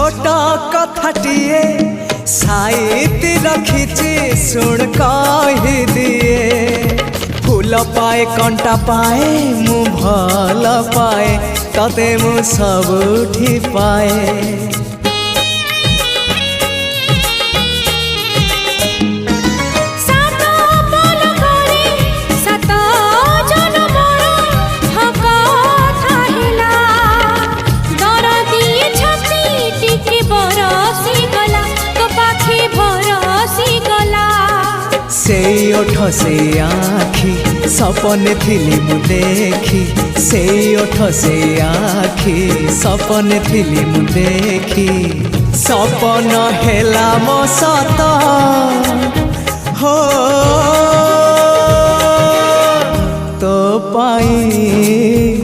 छोट कथाटिए साइती रखिछि सुन कहि दिए फूल पाए कंटा पाए मु भल पाए तते मु सबुठी पाए से ओठ से आखि सपने थिली मु देखी से ओठ से आखि सपने थिली मु देखी सपन हेला मो सत हो तो पाई